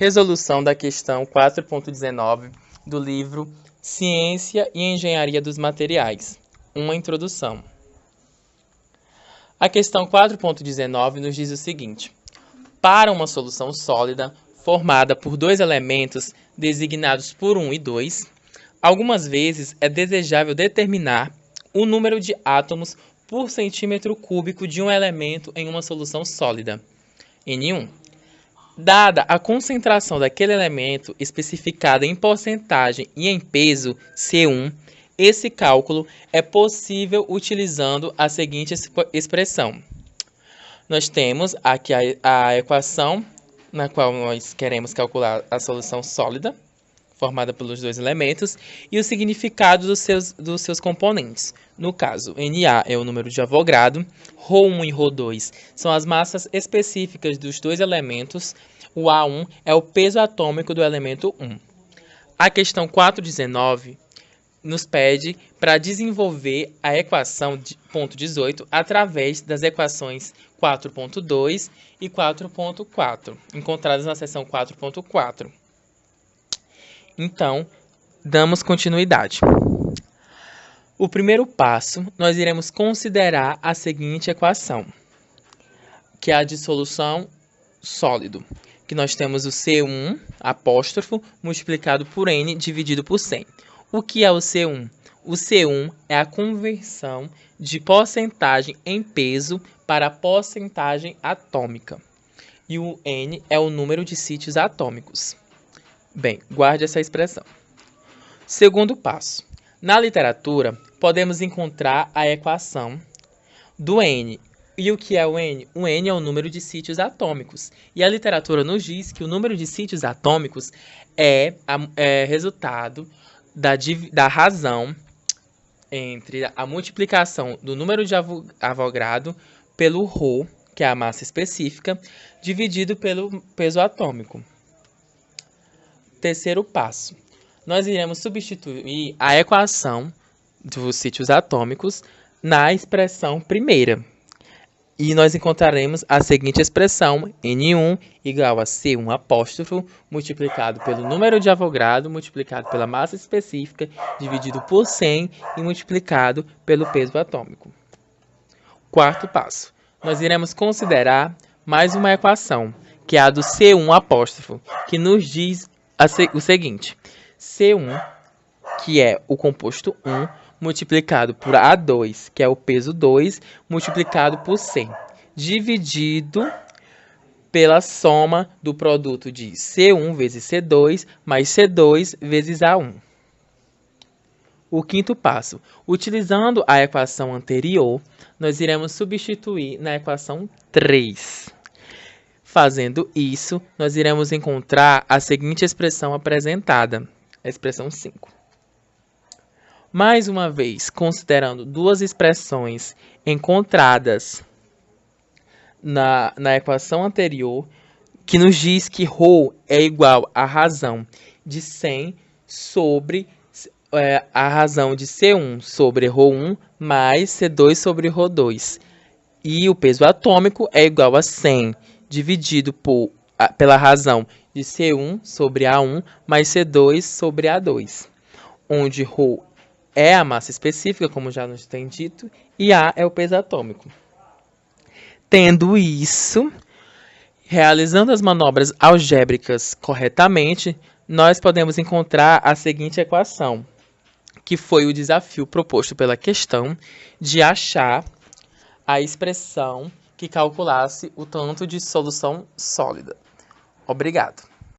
Resolução da questão 4.19 do livro Ciência e Engenharia dos Materiais. Uma introdução. A questão 4.19 nos diz o seguinte: para uma solução sólida formada por dois elementos designados por 1 e 2, algumas vezes é desejável determinar o número de átomos por centímetro cúbico de um elemento em uma solução sólida, N1. Dada a concentração daquele elemento especificada em porcentagem e em peso, C1, esse cálculo é possível utilizando a seguinte expressão. Nós temos aqui a equação na qual nós queremos calcular a solução sólida, formada pelos dois elementos, e o significado dos seus componentes. No caso, Na é o número de Avogadro, ρ1 e ρ2 são as massas específicas dos dois elementos, o A1 é o peso atômico do elemento 1. A questão 4.19 nos pede para desenvolver a equação de ponto 18 através das equações 4.2 e 4.4, encontradas na seção 4.4. Então, damos continuidade. O primeiro passo, nós iremos considerar a seguinte equação, que é a de solução sólido, que nós temos o C1 apóstrofo multiplicado por N dividido por 100. O que é o C1? O C1 é a conversão de porcentagem em peso para porcentagem atômica. E o N é o número de sítios atômicos. Bem, guarde essa expressão. Segundo passo. Na literatura, podemos encontrar a equação do N. E o que é o N? O N é o número de sítios atômicos. E a literatura nos diz que o número de sítios atômicos é resultado da razão entre a multiplicação do número de Avogadro pelo ρ, que é a massa específica, dividido pelo peso atômico. Terceiro passo. Nós iremos substituir a equação dos sítios atômicos na expressão primeira. E nós encontraremos a seguinte expressão, N1 igual a C1 apóstrofo multiplicado pelo número de Avogadro multiplicado pela massa específica dividido por 100 e multiplicado pelo peso atômico. Quarto passo. Nós iremos considerar mais uma equação, que é a do C1 apóstrofo, que nos diz o seguinte: C1, que é o composto 1, multiplicado por A2, que é o peso 2, multiplicado por 100, dividido pela soma do produto de C1 vezes C2, mais C2 vezes A1. O quinto passo. Utilizando a equação anterior, nós iremos substituir na equação 3. Fazendo isso, nós iremos encontrar a seguinte expressão apresentada, a expressão 5. Mais uma vez, considerando duas expressões encontradas na equação anterior, que nos diz que ρ é igual à razão de 100 sobre a razão de C1 sobre ρ1 mais C2 sobre ρ2. E o peso atômico é igual a 100 dividido pela razão de C1 sobre A1 mais C2 sobre A2, onde ρ é a massa específica, como já nos tem dito, e A é o peso atômico. Tendo isso, realizando as manobras algébricas corretamente, nós podemos encontrar a seguinte equação, que foi o desafio proposto pela questão de achar a expressão que calculasse o tanto de solução sólida. Obrigado.